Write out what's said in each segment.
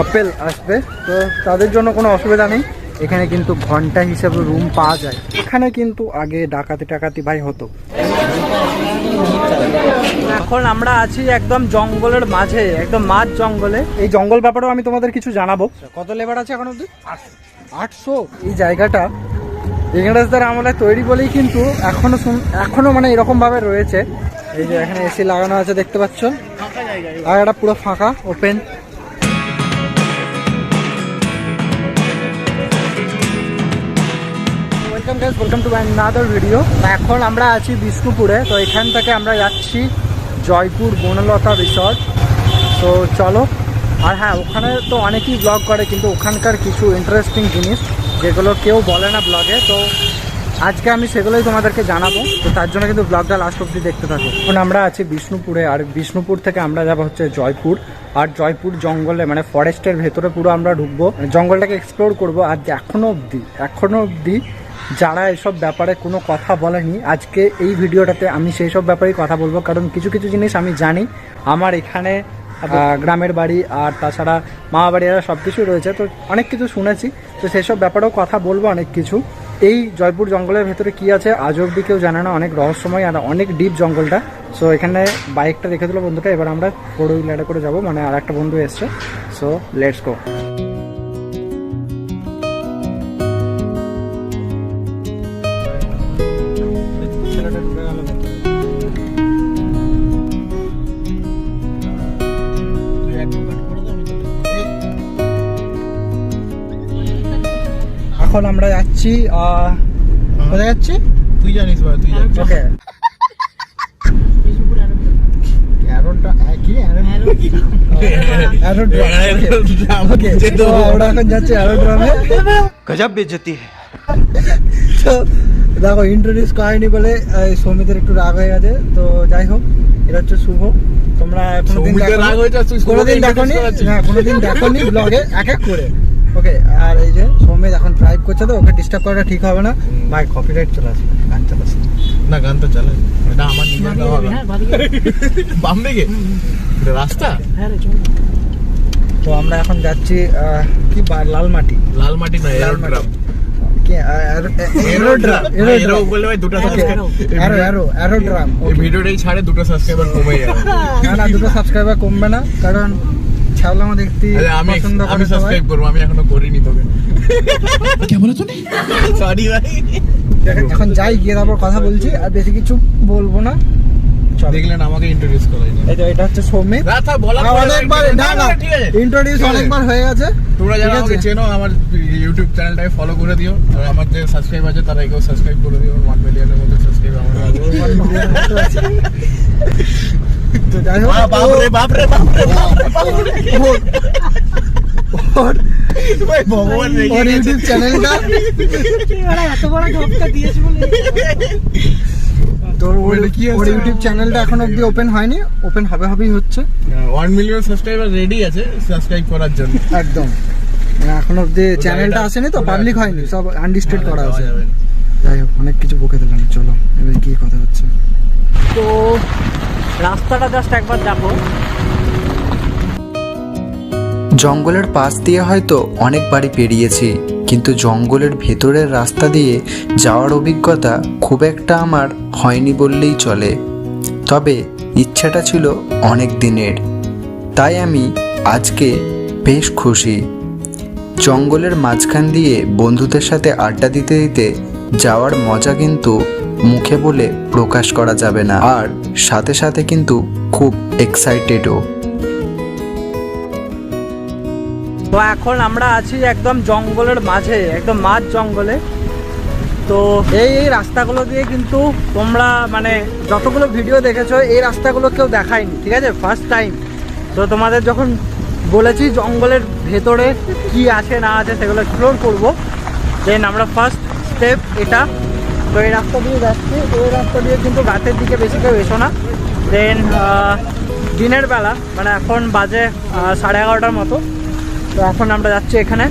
Couple আসবে, তো তাদের জন্য কোনো অসুবিধা নেই। এখানে কিন্তু ঘন্টা হিসেবে রুম পাওয়া যায়। এখানে কিন্তু আগে ডাকাতি ভাই হতো। এখন আমরা আছি একদম জঙ্গলের মাঝে, একদম মাঝ জঙ্গলে। এই জঙ্গল ব্যাপারেও আমি তোমাদের কিছু জানাবো। কত লেবার আছে এখন অব্দি? 800। এই জায়গাটা ইংরেজদের আমলে তৈরি বলেই কিন্তু এখনো মানে এরকম ভাবে রয়েছে। এই যে এখানে এসি লাগানো আছে দেখতে পাচ্ছ, জায়গাটা পুরো ফাঁকা, open. Welcome to another video. এখন আমরা আছি বিষ্ণুপুরে, তো এখান থেকে আমরা যাচ্ছি জয়পুর বনলতা রিসর্ট। তো চলো। আর হ্যাঁ, ওখানে তো অনেকেই ব্লগ করে, কিন্তু ওখানকার কিছু ইন্টারেস্টিং জিনিস যেগুলো কেউ বলে না ব্লগে, তো আজকে আমি সেগুলোই তোমাদেরকে জানাবো। তো তার জন্য কিন্তু ব্লগটা লাস্ট অব্দি দেখতে থাকো। এখন আমরা আছি বিষ্ণুপুরে, আর বিষ্ণুপুর থেকে আমরা যাবো হচ্ছে জয়পুর। আর জয়পুর জঙ্গলে মানে ফরেস্টের ভেতরে পুরো আমরা ঢুকবো, জঙ্গলটাকে এক্সপ্লোর করবো। আর এখনো অবধি যারা এসব ব্যাপারে কোনো কথা বলেনি, আজকে এই ভিডিওটাতে আমি সেই সব ব্যাপারেই কথা বলবো। কারণ কিছু জিনিস আমি জানি, আমার এখানে গ্রামের বাড়ি আর তাছাড়া মামা বাড়ি সব কিছু রয়েছে, তো অনেক কিছু শুনেছি। তো সেসব ব্যাপারেও কথা বলবো অনেক কিছু। এই জয়পুর জঙ্গলের ভেতরে কি আছে আজ অব্দি কেউ জানে না, অনেক রহস্যময় আর অনেক ডিপ জঙ্গলটা। সো এখানে বাইকটা রেখে দিল বন্ধুটা, এবার আমরা 4 হুইলারে করে যাবো, মানে আর একটা বন্ধু এসছে। So let's go. এখন আমরা যাচ্ছি, কোথায় যাচ্ছি তুই জানিস ভাই, তুই জানিস। ওকে, গজব বেজতি। তো দেখো ইন্ট্রোডিউস করেনি বলে সৌমিতের একটু রাগ হয়ে গেছে। তো যাই হোক, এটা হচ্ছে শুভ। তোমরা কোনোদিন দেখোনি ব্লগে এক এক করে। ওকে, আর এই যে সৌমিত এখন ড্রাইভ করছে, তো ওকে ডিস্টার্ব করাটা ঠিক হবে না ভাই, কপিরাইট চলে আসবে। গান চালাচ্ছে না, গান তো চালাই, এটা আমার নিজের গাওয়া। বাম দিকে রাস্তা। তো আমরা এখন যাচ্ছি কি লালমাটি না, এরোড্রাম। ভিডিওটাই ছাড়ে 2টা সাবস্ক্রাইবার কমে যাবে। না 2টা সাবস্ক্রাইবার কমবে না, কারণ ছাওলামা দেখতে আমি সাবস্ক্রাইব করবো, আমি এখনো করিনি তোকে। কি বলে তুমি? সরি ভাই। এখন যাই, গিয়ে তারপর কথা বলছি, আর বেশি কিছু বলবো না। দেখলেন আমাকে ইন্ট্রোডিউস করাই না। এটা হচ্ছে সৌমিত। অনেকবার ইন্ট্রোডিউস অনেকবার হয়ে গেছে। তোমরা যারা আমাকে চেনো, আমার ইউটিউব চ্যানেলটাকে ফলো করে দিও, আর আমার যে সাবস্ক্রাইব আছে তারা একেও সাবস্ক্রাইব করে দিও। 1 মিলিয়নের মতো সাবস্ক্রাইব আমার আছে। তো যাই হোক, বাপরে ভগবান ওর ইউটিউব চ্যানেলটা এত বড় ঝটকা দিয়েছে বলে তোর ওর ইউটিউব চ্যানেলটা এখন অবধি ওপেন হয়নি, ওপেন হবেই হচ্ছে। 1 মিলিয়ন সাবস্ক্রাইবার রেডি আছে সাবস্ক্রাইব করার জন্য। একদম, এখন অবধি চ্যানেলটা আসেনি, তো পাবলিক হয়নি, সব আনলিস্টেড করা আছে। যাই হোক, অনেক কিছু বকে দিলাম, চলো এবার কি কথা হচ্ছে। তো রাস্তাটা জাস্ট একবার দেখো। জঙ্গলের পাশ দিয়ে হয়তো অনেক বাড়ি পেরিয়েছি, কিন্তু জঙ্গলের ভেতরের রাস্তা দিয়ে যাওয়ার অভিজ্ঞতা খুব একটা আমার হয়নি বললেই চলে। তবে ইচ্ছাটা ছিল অনেক দিনের, তাই আমি আজকে বেশ খুশি। জঙ্গলের মাঝখান দিয়ে বন্ধুদের সাথে আড্ডা দিতে দিতে যাওয়ার মজা কিন্তু মুখে বলে প্রকাশ করা যাবে না, আর সাথে সাথে কিন্তু খুব এক্সাইটেডও। তো এখন আমরা আছি একদম জঙ্গলের মাঝে, একদম মাঝ জঙ্গলে। তো এই রাস্তাগুলো দিয়ে কিন্তু তোমরা মানে যতগুলো ভিডিও দেখেছো, এই রাস্তাগুলো কেউ দেখায়নি, ঠিক আছে, ফার্স্ট টাইম। তো তোমাদের যখন বলেছি জঙ্গলের ভেতরে কি আছে না আছে সেগুলো এক্সপ্লোর করবো, দেন আমরা ফার্স্ট স্টেপ এটা। তো এই রাস্তা দিয়ে যাচ্ছি, এই রাস্তা দিয়ে কিন্তু রাতের দিকে বেশি কেউ এসো না। দেন দিনের বেলা মানে এখন বাজে 11:30টার মতো। তো এখন আমরা যাচ্ছি এখানে।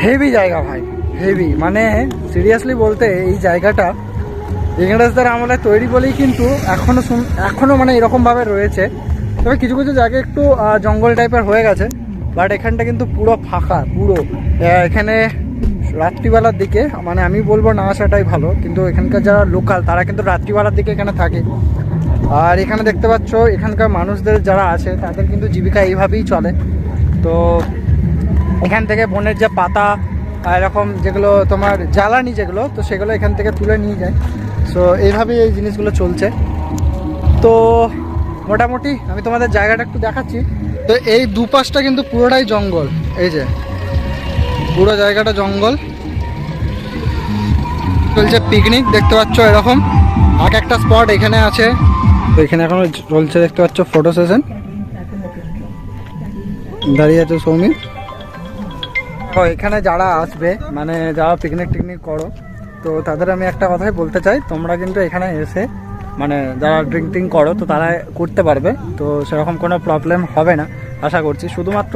হেভি জায়গা ভাই, হেভি, মানে সিরিয়াসলি বলতে এই জায়গাটা ইংরেজদের আমলে তৈরি বলেই কিন্তু এখনো মানে এরকমভাবে রয়েছে। তবে কিছু কিছু জায়গায় একটু জঙ্গল টাইপের হয়ে গেছে, বাট এখানটা কিন্তু পুরো ফাঁকা, পুরো। এখানে রাত্রিবেলার দিকে, মানে আমি বলবো না আসাটাই ভালো, কিন্তু এখানকার যারা লোকাল তারা কিন্তু রাত্রিবেলার দিকে এখানে থাকে। আর এখানে দেখতে পাচ্ছ এখানকার মানুষদের যারা আছে তাদের কিন্তু জীবিকা এইভাবেই চলে। তো এখান থেকে বনের যে পাতা এরকম যেগুলো তোমার জ্বালানি যেগুলো, তো সেগুলো এখান থেকে তুলে নিয়ে যায়। সো এইভাবেই এই জিনিসগুলো চলছে। তো মোটামুটি আমি তোমাদের জায়গাটা একটু দেখাচ্ছি। তো এই দুপাশটা কিন্তু পুরোটাই জঙ্গল, এই যে পুরো জায়গাটা জঙ্গল। চলছে পিকনিক, দেখতে পাচ্ছ এরকম এক একটা স্পট এখানে আছে। তো এখানে এখন চলছে, দেখতে পাচ্ছ ফটো সেশন, দাঁড়িয়ে আছে সৌমিক। তো এখানে যারা আসবে, মানে যারা পিকনিক টিকনিক করো, তো তাদের আমি একটা কথাই বলতে চাই, তোমরা কিন্তু এখানে এসে মানে যারা ড্রিঙ্কিং করো তো তারা করতে পারবে, তো সেরকম কোনো প্রবলেম হবে না আশা করছি। শুধুমাত্র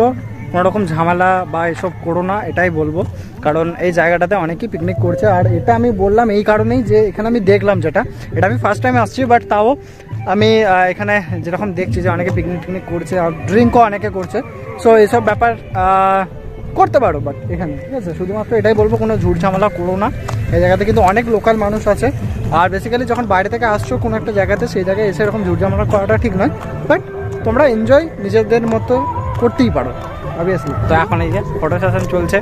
কোনো রকম ঝামেলা বা এসব করো না, এটাই বলবো। কারণ এই জায়গাটাতে অনেকেই পিকনিক করছে, আর এটা আমি বললাম এই কারণেই যে এখানে আমি দেখলাম, যেটা এটা আমি ফার্স্ট টাইম আসছি, বাট তাও আমি এখানে যেরকম দেখছি যে অনেকে পিকনিক টিকনিক করছে আর ড্রিঙ্কও অনেকে করছে। সো এইসব ব্যাপার করতে পারো, বাট এখানে ঠিক আছে। শুধুমাত্র এটাই বলবো, কোনো ঝুট ঝামেলা করো না। এই জায়গাতে কিন্তু অনেক লোকাল মানুষ আছে, আর বেসিক্যালি যখন বাইরে থেকে আসছো কোনো একটা জায়গাতে, সেই জায়গায় এসে এরকম ঝুট ঝামেলা করাটা ঠিক নয়। বাট তোমরা এনজয় নিজেদের মতো করতেই পারো অবভিয়াসলি। তো এখন এই যে ফটো সেশন চলছে,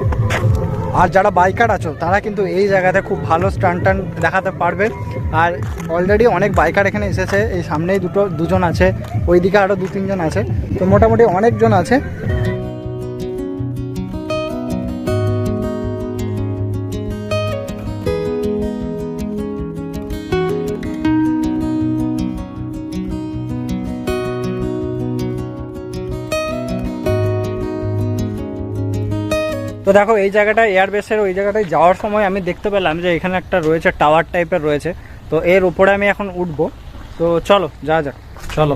আর যারা বাইকার আছো তারা কিন্তু এই জায়গাতে খুব ভালো স্টান্ট টান দেখাতে পারবে। আর অলরেডি অনেক বাইকার এখানে এসেছে, এই সামনেই দুজন আছে, ওইদিকে আরও 2-3 জন আছে, তো মোটামুটি অনেকজন আছে। তো দেখো এই জায়গাটা এয়ারবেসের ওই জায়গাটায় যাওয়ার সময় আমি দেখতে পেলাম যে এখানে একটা রয়েছে, টাওয়ার টাইপের রয়েছে। তো এর উপরে আমি এখন উঠবো, তো চলো যা যাক, চলো।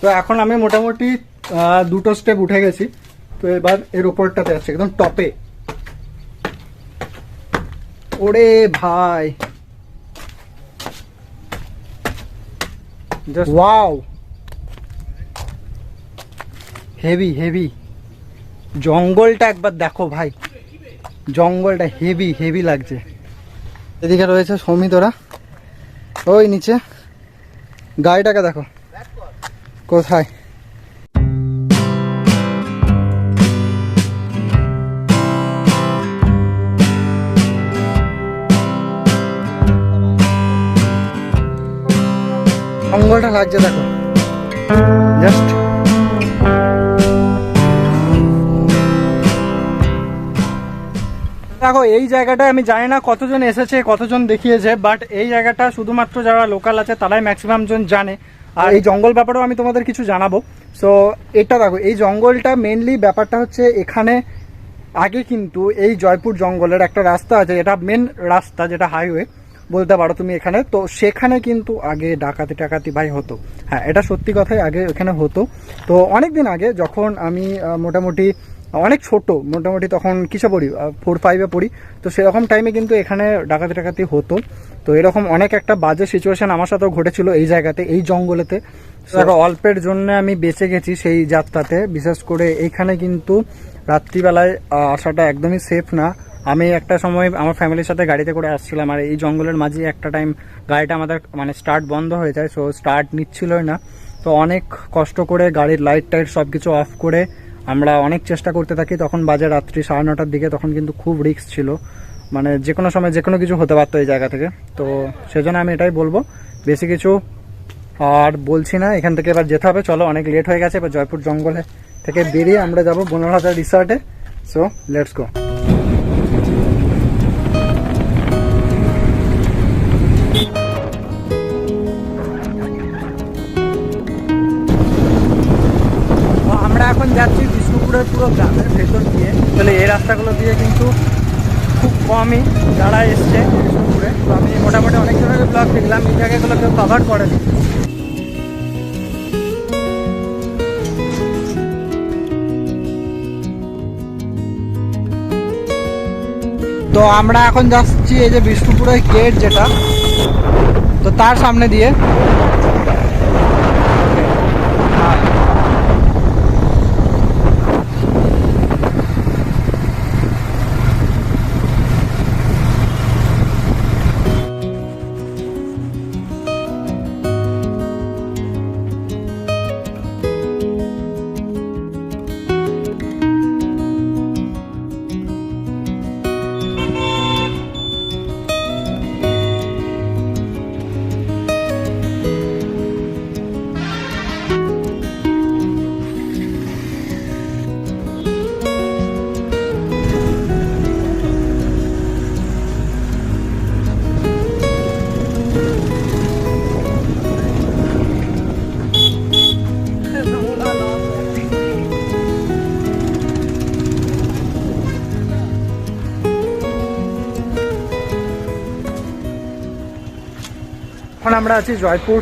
তো এখন আমি মোটামুটি 2টো স্টেপ উঠে গেছি। তো এবার এর উপরটাতে আছে একদম টপে। ওরে ভাই, জাস্ট ওয়াও, হেভি হেভি। জঙ্গলটা একবার দেখো ভাই, জঙ্গলটা হেভি হেভি লাগছে। এদিকে রয়েছে সৌমিতরা, ওই নিচে গাড়িটাকে দেখো কোথায়। জঙ্গলটা লাগছে দেখো জাস্ট। দেখো এই জায়গাটায় আমি জানি না কতজন এসেছে, কতজন দেখিয়েছে, বাট এই জায়গাটা শুধুমাত্র যারা লোকাল আছে তারাই ম্যাক্সিমাম জন জানে। আর এই জঙ্গল ব্যাপারেও আমি তোমাদের কিছু জানাবো। সো এটা দেখো, এই জঙ্গলটা মেনলি ব্যাপারটা হচ্ছে এখানে আগে কিন্তু এই জয়পুর জঙ্গলের একটা রাস্তা আছে, এটা মেন রাস্তা, যেটা হাইওয়ে বলতে পারো তুমি এখানে। তো সেখানে কিন্তু আগে ডাকাতি টাকাতি ভাই হতো, হ্যাঁ এটা সত্যি কথাই, আগে এখানে হতো। তো অনেক দিন আগে যখন আমি মোটামুটি অনেক ছোট, মোটামুটি তখন কিসে পড়ি, 4-5-এ পড়ি, তো সেরকম টাইমে কিন্তু এখানে ডাকাতি টাকাতি হতো। তো এরকম অনেক একটা বাজে সিচুয়েশন আমার সাথেও ঘটেছিল এই জায়গাতে, এই জঙ্গলেতে। অল্পের জন্য আমি বেঁচে গেছি সেই যাত্রাতে। বিশেষ করে এইখানে কিন্তু রাত্রিবেলায় আসাটা একদমই সেফ না। আমি একটা সময় আমার ফ্যামিলির সাথে গাড়িতে করে আসছিলাম, আর এই জঙ্গলের মাঝে একটা টাইম গাড়িটা আমাদের মানে স্টার্ট বন্ধ হয়ে যায়, সো স্টার্ট নিচ্ছিলই না। তো অনেক কষ্ট করে গাড়ির লাইট টাইট সব কিছু অফ করে আমরা অনেক চেষ্টা করতে থাকি। তখন বাজে রাত্রি 9:30-র দিকে, তখন কিন্তু খুব রিস্ক ছিল, মানে যে কোনো সময় যে কোনো কিছু হতে পারতো এই জায়গা থেকে। তো সেজন্য আমি এটাই বলবো, বেশি কিছু আর বলছি না, এখান থেকে এবার যেতে হবে। চলো, অনেক লেট হয়ে গেছে, এবার জয়পুর জঙ্গলে থেকে বেরিয়ে আমরা যাবো বনলতা রিসর্টে। So let's go. আমরা এখন যাচ্ছি বিষ্ণুপুরের পুরো গ্রামের ভেতর দিয়ে। তাহলে এই রাস্তাগুলো দিয়ে কিন্তু খুব কমই যারা এসছে বিষ্ণুপুরে। তো আমি মোটামুটি অনেক জনের ব্লগ দেখলাম, এই জায়গাগুলো কেউ কভার করেনি। তো আমরা এখন যাচ্ছি এই যে বিষ্ণুপুরের গেট যেটা, তো তার সামনে দিয়ে। এখন আমরা আছি জয়পুর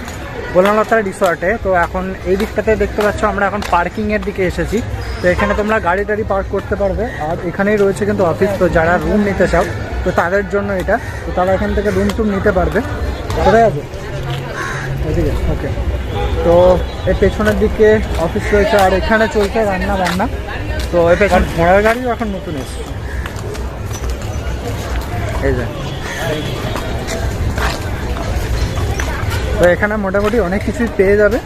বনলতা রিসর্টে। তো এখন এই দিকটাতে দেখতে পাচ্ছ আমরা এখন পার্কিংয়ের দিকে এসেছি। তো এখানে তোমরা গাড়ি টাড়ি পার্ক করতে পারবে, আর এখানেই রয়েছে কিন্তু অফিস। তো যারা রুম নিতে চাও তো তাদের জন্য এটা, তো তারা এখান থেকে রুম টুম নিতে পারবে। কোথায় আছে ওইদিকে? ওকে। তো এর পেছনের দিকে অফিস রয়েছে, আর এখানে চলছে রান্না বান্না। তো এর পেছন ঘোড়ার গাড়িও এখন নতুন এসছে, এই যে। তো এখানে মোটামুটি অনেক কিছুই পেয়ে যাবে।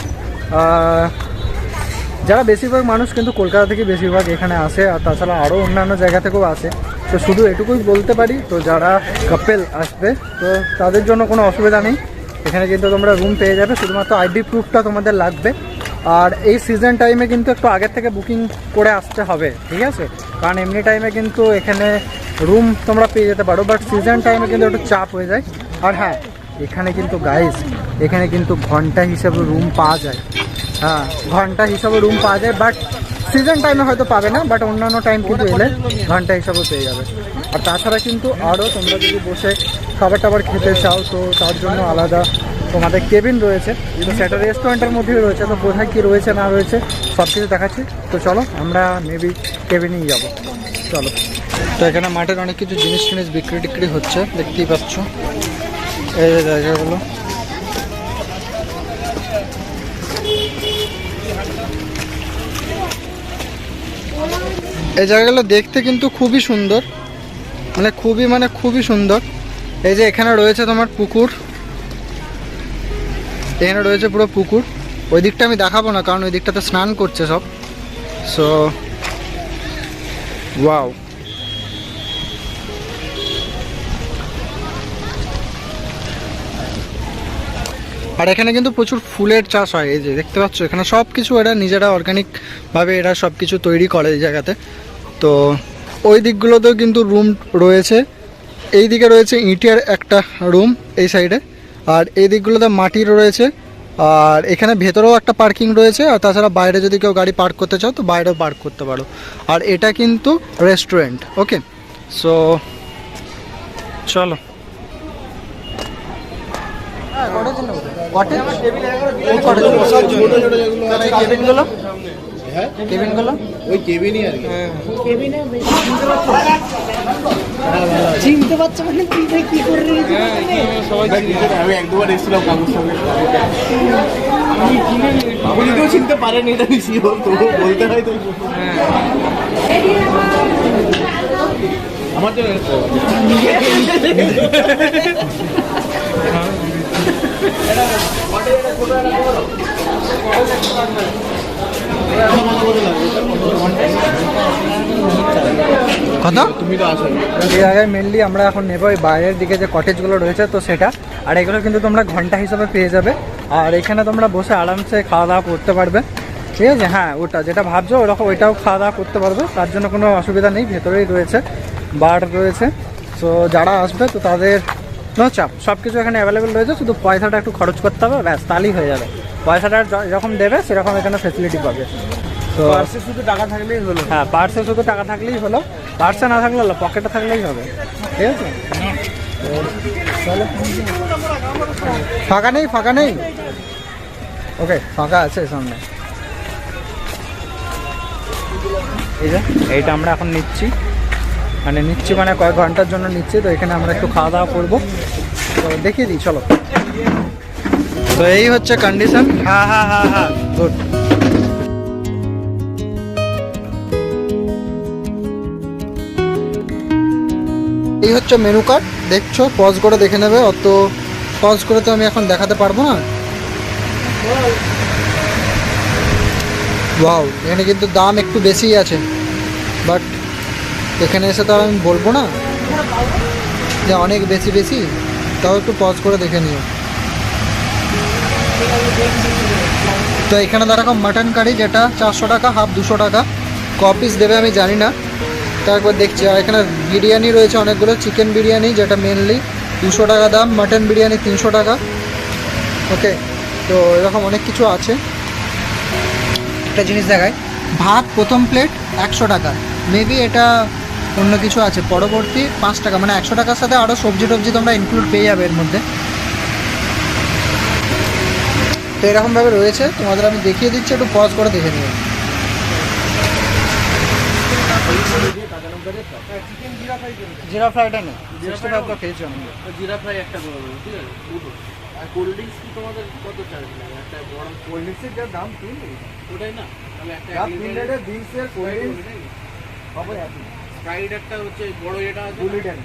যারা বেশিরভাগ মানুষ কিন্তু কলকাতা থেকে বেশিরভাগ এখানে আসে, আর তাছাড়া আরও অন্যান্য জায়গা থেকেও আসে। তো শুধু এটুকুই বলতে পারি, তো যারা কাপেল আসবে তো তাদের জন্য কোনো অসুবিধা নেই। এখানে কিন্তু তোমরা রুম পেয়ে যাবে, শুধুমাত্র আইডি প্রুফটা তোমাদের লাগবে। আর এই সিজন টাইমে কিন্তু একটু আগের থেকে বুকিং করে আসতে হবে, ঠিক আছে? কারণ এমনি টাইমে কিন্তু এখানে রুম তোমরা পেয়ে যেতে পারো, বাট সিজন টাইমে কিন্তু একটু চাপ হয়ে যায়। আর হ্যাঁ, এখানে কিন্তু গাইস, এখানে কিন্তু ঘন্টা হিসাবে রুম পাওয়া যায়। হ্যাঁ, ঘন্টা হিসাবে রুম পাওয়া যায়, বাট সিজন টাইমে হয়তো পাবে না, বাট অন্যান্য টাইম কিন্তু এলে ঘন্টা হিসাবেও পেয়ে যাবে। আর তাছাড়া কিন্তু আরও তোমরা যদি বসে খাবার টাবার খেতে চাও তো তার জন্য আলাদা তোমাদের কেবিন রয়েছে। তো সেটা রেস্টুরেন্টের মধ্যেই রয়েছে, তো কোথায় কী রয়েছে না রয়েছে সব কিছু দেখাচ্ছি। তো চলো আমরা মেবি কেবিনেই যাব, চলো। তো এখানে মাঠের অনেক কিছু জিনিস বিক্রি টিক্রি হচ্ছে, দেখতেই পাচ্ছ এই যে জায়গাগুলো। এই জায়গাগুলো দেখতে কিন্তু খুবই সুন্দর, খুবই সুন্দর। এই যে এখানে রয়েছে তোমার পুকুর, এখানে রয়েছে পুরো পুকুর। ওই দিকটা আমি দেখাবো না, কারণ ওই দিকটাতে স্নান করছে সব। সো ওয়াও, আর এখানে কিন্তু প্রচুর ফুলের চাষ হয়। এই যে দেখতে পাচ্ছ এখানে সব কিছু এরা নিজেরা অর্গানিকভাবে এরা সব কিছু তৈরি করে এই জায়গাতে। তো ওই দিকগুলোতেও কিন্তু রুম রয়েছে। এই দিকে রয়েছে ইটের একটা রুম এই সাইডে, আর এই দিকগুলোতে মাটির রয়েছে। আর এখানে ভেতরেও একটা পার্কিং রয়েছে, আর তাছাড়া বাইরে যদি কেউ গাড়ি পার্ক করতে চাও তো বাইরেও পার্ক করতে পারো। আর এটা কিন্তু রেস্টুরেন্ট। ওকে, সো চলো। কেবিনগুলো ওই কেবিনই আর কি। চিনতে পারছো মানে তুই কি করে আমি এক দুবার এসেছিলাম কাকুর সঙ্গে, উনি তো চিনতে পারেনি, এটা শিওর, তো বলতে হয় তো। আমার জন্য কত তুমি তো আসো। এই জায়গায় মেনলি আমরা এখন নেবো ওই বাইরের দিকে যে কটেজগুলো রয়েছে তো সেটা। আর এগুলো কিন্তু তোমরা ঘন্টা হিসাবে পেয়ে যাবে, আর এখানে তোমরা বসে আরামসে খাওয়া দাওয়া করতে পারবে, ঠিক আছে? হ্যাঁ, ওটা যেটা ভাবছো ওরকম ওইটাও খাওয়া দাওয়া করতে পারবে, তার জন্য কোনো অসুবিধা নেই। ভেতরেই রয়েছে বার রয়েছে। সো যারা আসবে তো তাদের নো চাপ, সব কিছু এখানে অ্যাভেলেবেল রয়েছে, শুধু পয়সাটা একটু খরচ করতে হবে, ব্যাস তাহলেই হয়ে যাবে। পয়সাটা যখন দেবে সেরকম এখানে ফেসিলিটি পাবে। তো পার্সে শুধু টাকা থাকলেই হলো। হ্যাঁ, পার্সে শুধু টাকা থাকলেই হলো, পার্সে না থাকলে হলো, পকেটে থাকলেই হবে, ঠিক আছে? তো চলো। ফাঁকা নেই, ফাঁকা নেই, ওকে ফাঁকা আছে সামনে। এই যে এইটা আমরা এখন নিচ্ছি, মানে কয়েক ঘন্টার জন্য নিচ্ছি। তো এখানে আমরা একটু খাওয়া দাওয়া করবো, তো দেখিয়ে দিই চলো। তো এই হচ্ছে কন্ডিশন। হ্যাঁ হ্যাঁ হ্যাঁ হ্যাঁ, গুড। এই হচ্ছে মেনু কার্ড, দেখছো, পজ করে দেখে নেবে, অত পজ করে তো আমি এখন দেখাতে পারবো না। ওয়াও, এখানে কিন্তু দাম একটু বেশিই আছে, বাট এখানে এসে তো আর আমি বলবো না যে অনেক বেশি বেশি, তাও একটু পজ করে দেখে নিও। তো এখানে দেখো মাটন কারি, যেটা 400 টাকা, হাফ 200 টাকা, কপিস দেবে আমি জানি না, তা একবার দেখছি। আর এখানে বিরিয়ানি রয়েছে অনেকগুলো, চিকেন বিরিয়ানি যেটা মেনলি 200 টাকা দাম, মাটন বিরিয়ানি 300 টাকা, ওকে। তো এরকম অনেক কিছু আছে। একটা জিনিস দেখায়, ভাত প্রথম প্লেট 100 টাকা, মেবি এটা অন্য কিছু আছে, পরবর্তী 5 টাকা, মানে 100 টাকার সাথে আরও সবজি টবজি তোমরা ইনক্লুড পেয়ে যাবে এর মধ্যে। তো এরকমভাবে রয়েছে, তোমাদের আমি দেখিয়ে দিচ্ছি, একটু পজ করে দেখে নিও। জিরা ফ্রাইটা নেই, 65 তো খেয়েছি আমি। জিরা ফ্রাই একটা করে দেবো, ঠিক আছে, দুটো। আর কোল্ড ড্রিঙ্কস কি তোমাদের কত চার্জ লাগে? একটা বড় কোল্ড ড্রিঙ্কসের যা দাম, ওটাই না, তাহলে একটা 3 লিটারের ডিলসের কোল্ড ড্রিঙ্কস হবে একই। স্প্রাইট একটা হচ্ছে বড়, এটা 2 লিটার,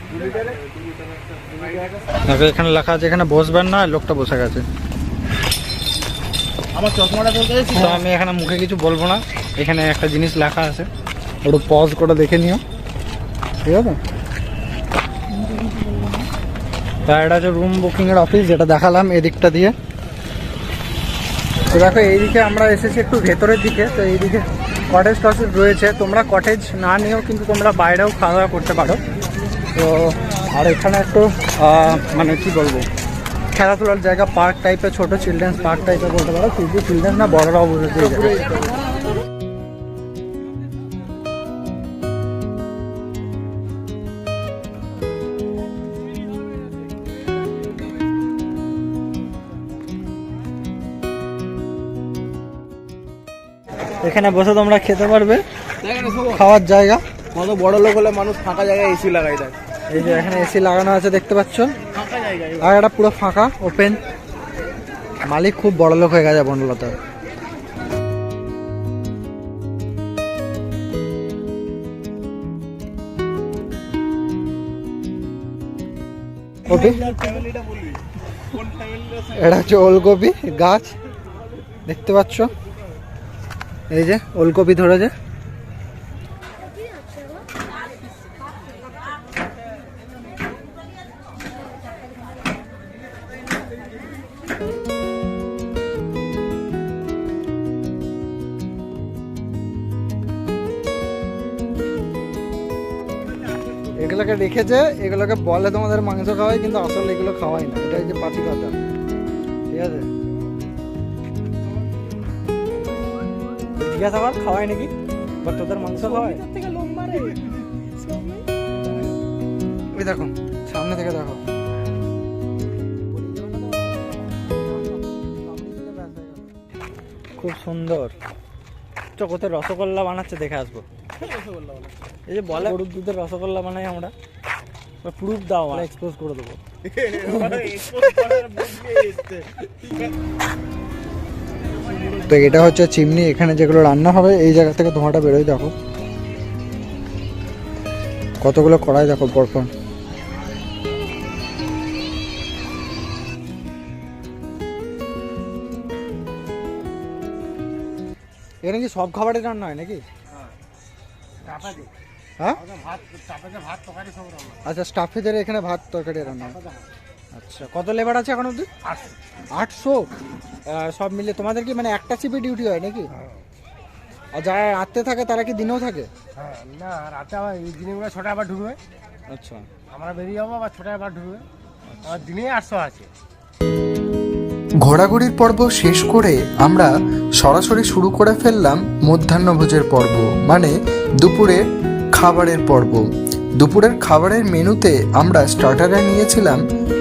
2 লিটারে 2 লিটার একটা স্প্রাইট। এখানে লেখা আছে এখানে বসবেন না, লোকটা বসে গেছে। আমার চশমাটা চলতে যাচ্ছে, তো আমি এখানে মুখে কিছু বলবো না, এখানে একটা জিনিস লেখা আছে, একটু পজ করে দেখে নিও, ঠিক আছে? তা এটা হচ্ছে রুম বুকিংয়ের অফিস, যেটা দেখালাম এদিকটা দিয়ে। তো দেখো এইদিকে আমরা এসেছি একটু ভেতরের দিকে, তো এইদিকে কটেজ টটেজ রয়েছে, তোমরা কটেজ না নিয়েও কিন্তু তোমরা বাইরেও খাওয়া দাওয়া করতে পারো। তো আর এখানে একটু মানে কি বলবো, খেলাধুলার জায়গা, পার্ক টাইপের, ছোট চিলড্রেন্স পার্ক টাইপের বলতে পারো, শুধু চিলড্রেন্স না, বড়রাও বসে যাবে। এখানে বসে তোমরা খেতে পারবে, খাওয়ার জায়গা। কত বড় লোক হলে মানুষ ফাঁকা জায়গায় এসি লাগাই দেয়। এই যে এখানে এসি লাগানো আছে দেখতে পাচ্ছ, ফাঁকা জায়গায় আর এটা পুরো ফাঁকা ওপেন। মালিক খুব বড় লোক হয়ে গেছে বনলতা। কপি, এটা হচ্ছে ওলকপি গাছ, দেখতে পাচ্ছ, এই যে ওলকপি ধরেছে। এগুলোকে রেখেছে, এগুলোকে বলে তোমাদের মাংস খাওয়াই, কিন্তু আসলে এগুলো খাওয়াই না, এটা হচ্ছে পাতি কথা, ঠিক আছে? জিজ্ঞাসা কর খাওয়াই নাকি, বাট তোদের মাংস খাওয়াই। ওই দেখো সামনে থেকে দেখো, খুব সুন্দর। কোথায় রসগোল্লা বানাচ্ছে দেখে আসবো। এই যে বলে গরুর দুধের রসগোল্লা বানাই আমরা, প্রুফ দাও, আমরা এক্সপোজ করে দেবো। তো এটা হচ্ছে চিমনি, এখানে যেগুলো রান্না হবে এই জায়গা থেকে ধোঁয়াটা বেরোয়, দেখো কতগুলো কড়াই দেখো পরপর। এখানে কি সব খাবারের রান্না হয় নাকি? হ্যাঁ, আচ্ছা, স্টাফেদের এখানে ভাত তরকারি রান্না হয়। আচ্ছা, কত লেবার আছে এখন অবধি? 800। সব মিলে তোমাদের কি মানে একটা শিপে ডিউটি হয় নাকি? আর যারা রাতে থাকে তারা কি দিনেও থাকে? না, রাতে আবার দিনে 6টায় আবার ঢুকবে। আচ্ছা, আমরা বেরিয়ে যাবো আবার 6টায় আবার ঢুকবে। আর দিনে 800 আছে। ঘোরাঘুরির পর্ব শেষ করে আমরা সরাসরি শুরু করে ফেললাম মধ্যাহ্নভোজের পর্ব, মানে দুপুরের খাবারের পর্ব। দুপুরের খাবারের মেনুতে আমরা স্টার্টারে নিয়েছিলাম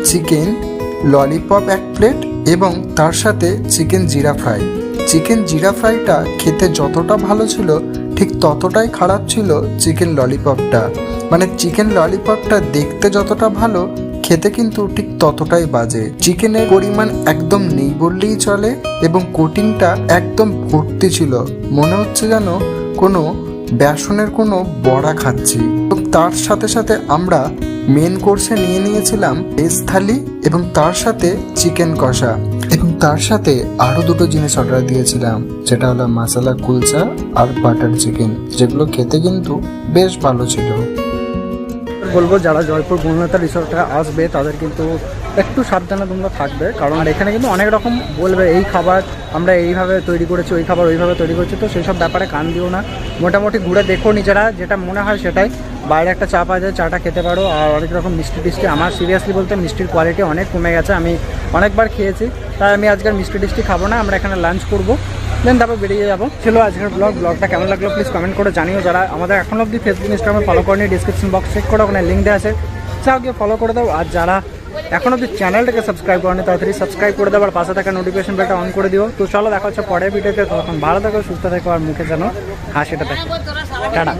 চিকেন ললিপপ 1 প্লেট এবং তার সাথে চিকেন জিরা ফ্রাই। চিকেন জিরা ফ্রাইটা খেতে যতটা ভালো ছিল ঠিক ততটাই খারাপ ছিল চিকেন ললিপপটা। মানে চিকেন ললিপপটা দেখতে যতটা ভালো, খেতে কিন্তু ঠিক ততটাই বাজে। চিকেনের পরিমাণ একদম নেই বললেই চলে এবং কোটিংটা একদম ভর্তি ছিল, মনে হচ্ছে যেন কোনো বেসনের কোনো বড়া খাচ্ছি। এবং তার সাথে সাথে আমরা মেন কোর্সে নিয়ে নিয়েছিলাম ভেজ থালি এবং তার সাথে চিকেন কষা এবং তার সাথে আরও 2টো জিনিস অর্ডার দিয়েছিলাম, যেটা হলো মশলা কুলচা আর বাটার চিকেন, যেগুলো খেতে কিন্তু বেশ ভালো ছিল। বলবো যারা জয়পুর বনলতা রিসর্টে আসবে তাদের কিন্তু একটু সাবধানে তোমরা থাকবে, কারণ এখানে কিন্তু অনেক রকম বলবে এই খাবার আমরা এইভাবে তৈরি করেছি, ওই খাবার ওইভাবে তৈরি করেছি। তো সেই সব ব্যাপারে কান দিও না, মোটামুটি ঘুরে দেখো নিজেরা, যেটা মনে হয় সেটাই। বাইরে একটা চা পাওয়া যায়, চাটা খেতে পারো। আর অনেক রকম মিষ্টি টিষ্টি, আমার সিরিয়াসলি বলতে মিষ্টির কোয়ালিটি অনেক কমে গেছে, আমি অনেকবার খেয়েছি, তাই আমি আজকের মিষ্টি টিষ্টি খাবো না। আমরা এখানে লাঞ্চ করবো, দেন তারপর বেরিয়ে যাবো। ছিল আজকের ব্লগটা কেমন লাগলো প্লিজ কমেন্ট করে জানিও। যারা আমাদের এখন অবধি ফেসবুক ইনস্টাগ্রামে ফলো করেনি, ডিসক্রিপশন বক্স চেক করে ওখানে লিঙ্ক দেওয়া আছে, চাও গিয়ে ফলো করে দাও। আর যারা এখন অবধি চ্যানেলটাকে সাবস্ক্রাইব করেনি তাড়াতাড়ি সাবস্ক্রাইব করে দাও, আর পাশে থাকা নোটিফিকেশন বেলটা অন করে দিও। তো চলো দেখা হচ্ছে পরের ভিডিওতে, তখন ভালো থাকো, সুস্থ থাকো আর মুখে যেন হাসিটা থাকে। টাটা।